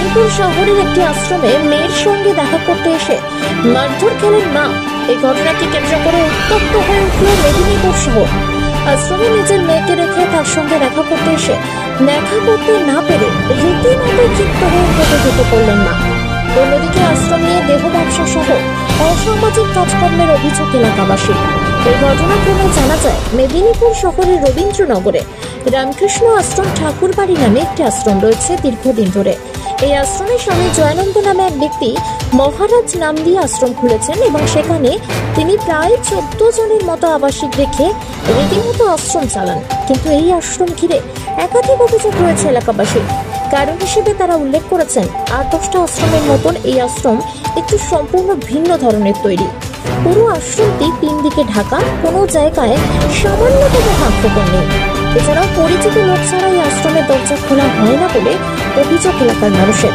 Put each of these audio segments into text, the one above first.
মেদিনীপুর শহরের একটি আশ্রমে মেয়ের সঙ্গে দেখা করতে এসে মারধর খেলেন মা। এই ঘটনাকে কেন্দ্র করে উত্তপ্ত হয়ে উঠল মেদিনীপুর শহর। আশ্রমে নিজের মেয়েকে রেখে তার সঙ্গে দেখা করতে এসে দেখা করতে না পেরে রীতিমতো ক্ষিপ্ত হয়ে কেঁদে পড়লেন মা। অন্যদিকে আশ্রম নিয়ে দেহ ব্যবসা সহ অসামাজিক কাজকর্মের অভিযোগ এলাকাবাসী। এই ঘটনাক্রমে জানা যায় মেদিনীপুর শহরের রবীন্দ্রনগরে রামকৃষ্ণ আশ্রম ঠাকুরবাড়ি নামে একটি আশ্রম রয়েছে দীর্ঘদিন ধরে। এই আশ্রমে স্বামী জয়ানন্দ নামে এক ব্যক্তি মহারাজ নাম দিয়ে আশ্রম খুলেছেন এবং সেখানে তিনি প্রায় 14 জনের মতো আবাসিক রেখে রীতিমতো আশ্রম চালান। কিন্তু এই আশ্রম ঘিরে একাধিক অভিযোগ রয়েছে এলাকাবাসীর। কারণ হিসেবে তারা উল্লেখ করেছেন 8-10টা আশ্রমের মতন এই আশ্রম একটু সম্পূর্ণ ভিন্ন ধরনের তৈরি। পুরো আশ্রমটি 3 দিকে ঢাকা, কোনো জায়গায় সামান্যতম ফাঁকফোকর নেই। এছাড়াও পরিচিত লোক ছাড়া এই আশ্রমের দরজা খোলা হয় না বলে অভিযোগ এলাকার মানুষের।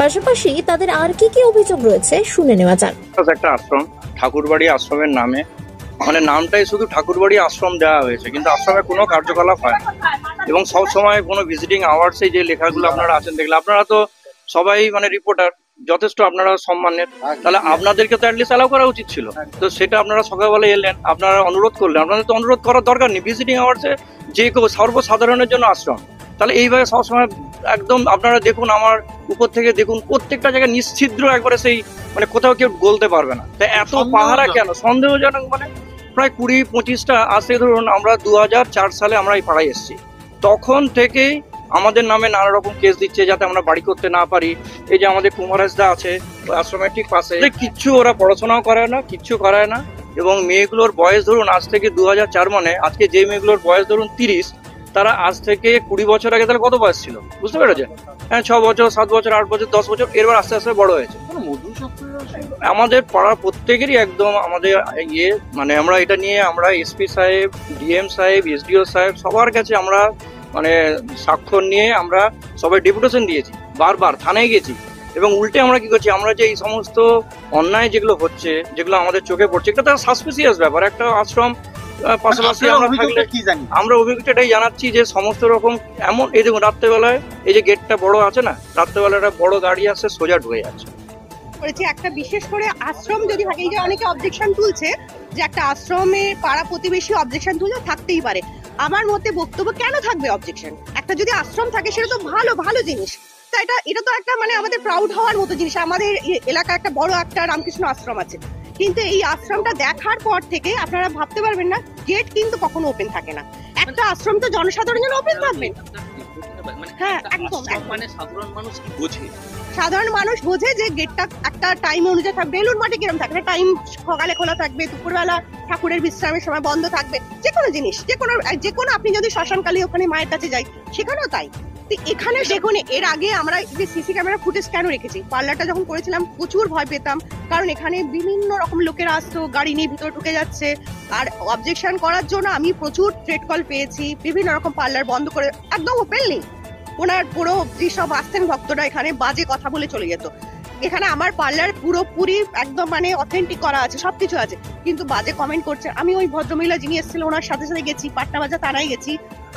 পাশাপাশি তাদের আর কি কি অভিযোগ রয়েছে শুনে নেওয়া যাক। একটা আশ্রম ঠাকুরবাড়ি আশ্রমের নামে, মানে নামটাই শুধু ঠাকুরবাড়ি আশ্রম দেওয়া হয়েছে, কিন্তু আশ্রমে কোনো কার্যকলাপ হয় না এবং সব সময় কোনো ভিজিটিং আওয়ার্সে যে লেখাগুলো আপনারা আছেন দেখলে, আপনারা তো সবাই মানে রিপোর্টার যথেষ্ট, আপনারা সম্মানের, তাহলে আপনাদেরকে তো অ্যাটলিস্ট অ্যালাউ করা উচিত ছিল। তো সেটা আপনারা সকালবেলা এলেন, আপনারা অনুরোধ করলেন, আপনাদের তো অনুরোধ করার দরকার নেই। ভিজিটিং আওয়ার্সে যে কেউ সর্বসাধারণের জন্য আশ্রম, তাহলে এইভাবে সবসময় একদম আপনারা দেখুন, আমার উপর থেকে দেখুন প্রত্যেকটা জায়গায় নিশ্চিদ্র একবারে সেই মানে কোথাও কেউ বলতে পারবে না। তাই এত পাহারা কেন? সন্দেহজনক মানে প্রায় 20-25টা আসে। ধরুন আমরা 2004 সালে আমরা এই পাড়ায় এসেছি, তখন থেকেই আমাদের নামে নানা রকম কেস দিচ্ছে যাতে আমরা বাড়ি করতে না পারি। এই যে আমাদের কুমারাজদা আছে আশ্রমের ঠিক পাশে, কিচ্ছু ওরা পড়াশোনাও করায় না, কিচ্ছু করায় না। এবং মেয়েগুলোর বয়স ধরুন আজ থেকে 2004 মানে আজকে যে মেয়েগুলোর বয়স ধরুন 30, তারা আজ থেকে 20 বছর আগে তাহলে কত বয়স ছিল বুঝতে পেরেছেন? হ্যাঁ, 6 বছর, 7 বছর, 8 বছর, 10 বছর, এরপর আস্তে আস্তে বড় হয়েছে। আমাদের পাড়ার প্রত্যেকেরই একদম আমাদের মানে আমরা এটা নিয়ে আমরা এসপি সাহেব, ডিএম সাহেব, এসডিও সাহেব সবার কাছে আমরা মানে স্বাক্ষর নিয়ে আমরা সবাই ডেপুটেশন দিয়েছি, বারবার থানায় গেছি। এবং উল্টে আমরা কি করছি, আমরা যে এই সমস্ত অন্যায় যেগুলো হচ্ছে, যেগুলো আমাদের চোখে পড়ছে, এটা তো সাসপিসিয়াস ব্যাপার। একটা আশ্রম পাশাপাশি আমরা থাকলে আমরা অভিযোগটা এটাই জানাচ্ছি যে সমস্ত রকম এমন, এই দেখুন রাত্রেবেলায় এই যে গেটটা বড় আছে না, রাত্রেবেলা একটা বড় গাড়ি আসছে সোজা ঢুকে যাচ্ছে। একটা বিশেষ করে আশ্রম যদি থাকে, এই যে অনেকে অবজেকশন তুলছে যে একটা আশ্রমে পাড়া প্রতিবেশী অবজেকশন তুলে থাকতেই পারে। আমার মতে বক্তব্য কেন থাকবে অবজেকশন? একটা যদি আশ্রম থাকে সেটা তো ভালো ভালো জিনিস। তো এটা তো একটা মানে আমাদের প্রাউড হওয়ার মতো জিনিস। আমাদের এলাকায় একটা বড় একটা রামকৃষ্ণ আশ্রম আছে, কিন্তু এই আশ্রমটা দেখার পর থেকে আপনারা ভাবতে পারবেন না গেট কিন্তু কখনো ওপেন থাকে না। একটা আশ্রম তো জনসাধারণের জন্য ওপেন থাকবে। হ্যাঁ, একদম। মানে সাধারণ মানুষ বোঝে যে গেটটা একটা টাইম অনুযায়ী থাকবে। বেলুর মাঠে কিরকম থাকবে, টাইম সকালে খোলা থাকবে, দুপুরবেলা ঠাকুরের বিশ্রামের সময় বন্ধ থাকবে। যে কোনো জিনিস, যে কোনো আপনি যদি শ্মশানকালী ওখানে মায়ের কাছে যাই, সেখানেও তাই। এখানে দেখুন, এর আগে আমরা সিসি ক্যামেরা ফুটেজ কেন রেখেছি, পার্লারটা যখন করেছিলাম প্রচুর ভয় পেতাম, কারণ এখানে বিভিন্ন রকম লোকেরা আসতো, গাড়ি নিয়ে ভিতরে ঢুকে যাচ্ছে। আর অবজেকশন করার জন্য আমি প্রচুর থ্রেট কল পেয়েছি, বিভিন্ন রকম পার্লার বন্ধ করে একদম ওপেনলি ওনার পুরো যেসব আসতেন ভক্তরা এখানে বাজে কথা বলে চলে যেত। এখানে আমার পার্লার পুরোপুরি একদম মানে অথেন্টিক করা আছে, সবকিছু আছে, কিন্তু বাজে কমেন্ট করছে। আমি ওই ভদ্রমহিলা যিনি এসেছিল ওনার সাথে সাথে গেছি, পাটনা বাজার থানায় গেছি,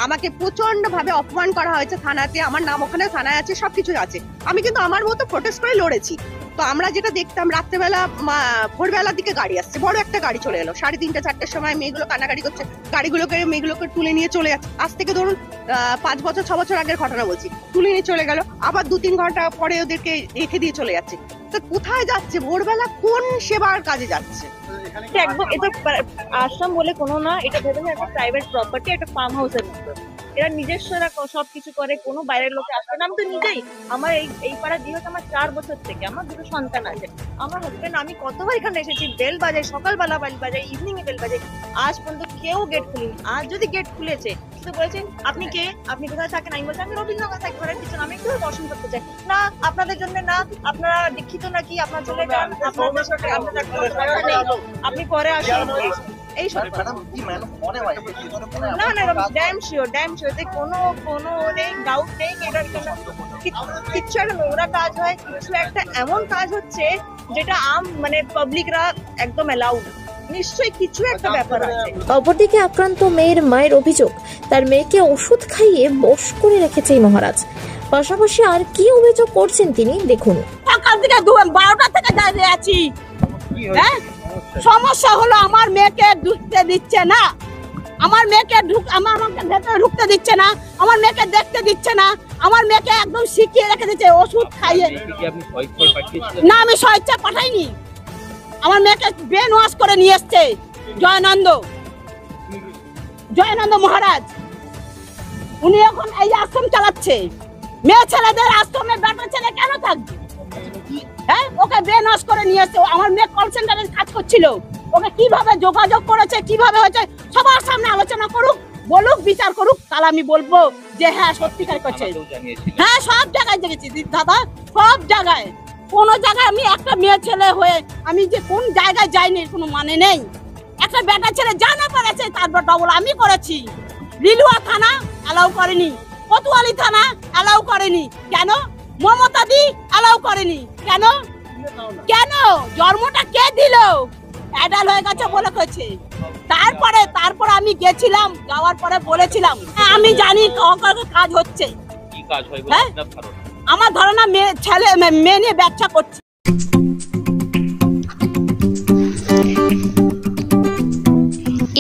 আমাকে প্রচন্ড ভাবে অপমান করা হয়েছে থানাতে, আমার নাম ওখানে থানায় আছে, সবকিছু আছে। আমি কিন্তু আমার মতো প্রোটেস্ট করে লড়েছি। তো আমরা যেটা দেখতাম রাত্রেবেলা ভোরবেলার দিকে গাড়ি আসছে, বড় একটা গাড়ি চলে এলো 3:30 4টার সময়, মেয়েগুলো কান্নাকাটি করছে, মেয়েগুলোকে তুলে নিয়ে চলে যাচ্ছে। আজ থেকে ধরুন 5 বছর 6 বছর আগের ঘটনা বলছি, তুলে নিয়ে চলে গেল, আবার 2-3 ঘন্টা পরে ওদেরকে রেখে দিয়ে চলে যাচ্ছে। তো কোথায় যাচ্ছে, ভোরবেলা কোন সেবার কাজে যাচ্ছে? একদম এটা আশ্রম বলে কোনো না, এটা ভেবে একটা প্রাইভেট প্রপার্টি, একটা ফার্ম হাউসের মতো। এরা নিজস্বরা সবকিছু করে, কোনো বাইরের লোকে আসবে না। আমি তো নিজেই, আমার এই পাড়া যেহেতু আমার 4 বছর থেকে, আমার 2 সন্তান আছে, আমার হাজবেন্ড, আমি কতবার এখানে এসেছি, বেল বাজাই, সকালবেলা বেল বাজাই, ইভিনিং এ বেল বাজাই, আজ পর্যন্ত কেউ গেট খুলিনি। আজ যদি গেট খুলেছে শুধু বলেছেন আপনি কে, আপনি কোথায় থাকেন, আমি বলছি আমি রবীন্দ্রনাথ থাকি ঘরের পিছনে, আমি একটু দর্শন করতে চাই না, আপনাদের জন্য না, আপনারা দীক্ষিত নাকি, আপনার চলে যান, আপনি পরে আসুন, এই সব না না ড্যাম শিওর কোনো নেই, ডাউট নেই, এটার কিচ্ছু একটা নোংরা কাজ হয়, কিছু একটা এমন কাজ হচ্ছে যেটা মানে পাবলিকরা একদম অ্যালাউড, নিশ্চয়ই কিছু একটা ব্যাপার আছে। অপরদিকে আক্রান্ত মেয়ের মায়ের অভিযোগ, তার মেয়েকে ওষুধ খাইয়ে বশ করে রেখেছে এই মহারাজ। পাশাপাশি আর কি অভিযোগ করছেন তিনি দেখুন। সকাল থেকে 12টা থেকে দাঁড়িয়ে আছি। হ্যাঁ, সমস্যা হলো আমার মেয়েকে ঢুকতে দিচ্ছে না, আমার মেয়েকে আমাকে ভেতরে ঢুকতে দিচ্ছে না, আমার মেয়েকে দেখতে দিচ্ছে না, আমার মেয়েকে একদম শিখিয়ে রেখে দিচ্ছে ওষুধ খাইয়ে। না, আমি স্বেচ্ছা পাঠাইনি, আমার মেয়েকে ব্রেন ওয়াশ করে নিয়ে এসছে জয়ানন্দ মহারাজ। উনি এখন এই আশ্রম চালাচ্ছে, মেয়ে ছেলেদের আশ্রমে বেটা ছেলে কেন থাকবে? হ্যাঁ, ওকে ব্রেন ওয়াশ করে নিয়ে এসছে। আমার মেয়ে কল সেন্টারে কাজ করছিল, ওকে কিভাবে যোগাযোগ করেছে, কিভাবে হয়েছে, সবার সামনে আলোচনা করুক, বলুক, বিচার করুক, তাহলে আমি বলবো যে হ্যাঁ সত্যিকার করছে। হ্যাঁ, সব জায়গায় দেখেছি দাদা, সব জায়গায়। কোন জায়গায় আমি একটা মেয়ে ছেলে হয়ে আমি যে কোন জায়গায় যাইনি কোনো মানে নেই। একটা বেটা ছেলে যা না পারেছে তারপর ডবল আমি করেছি। লিলুয়া থানা অ্যালাউ করেনি, কোতোয়ালি থানা অ্যালাউ করেনি, কেন? মমতা দি অ্যালাউ করেনি, কেন? জন্মটা কে দিল? অ্যাডাল হয়ে গেছে বলে কইছে। তারপরে আমি গেছিলাম, যাওয়ার পরে বলেছিলাম আমি জানি কাজ হচ্ছে। কি কাজ হয় বলে আপনার ধারণা? আমার ধারণা মেয়ে নিয়ে ব্যবসা করছে।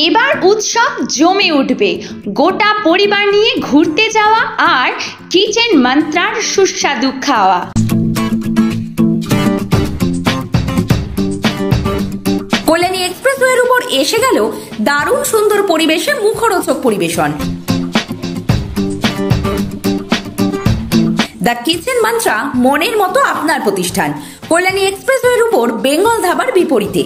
এবার উৎসব জমে উঠবে, গোটা পরিবার নিয়ে ঘুরতে যাওয়া আর কিচেন মন্ত্রার সুস্বাদু খাওয়া। কল্যাণী এক্সপ্রেসওয়ের উপর এসে গেল দারুণ সুন্দর পরিবেশে মুখরোচক পরিবেশন। দ্য কিচেন মন্ত্রা মনের মতো আপনার প্রতিষ্ঠান, কল্যাণী এক্সপ্রেসওয়ের উপর বেঙ্গল ধাবার বিপরীতে।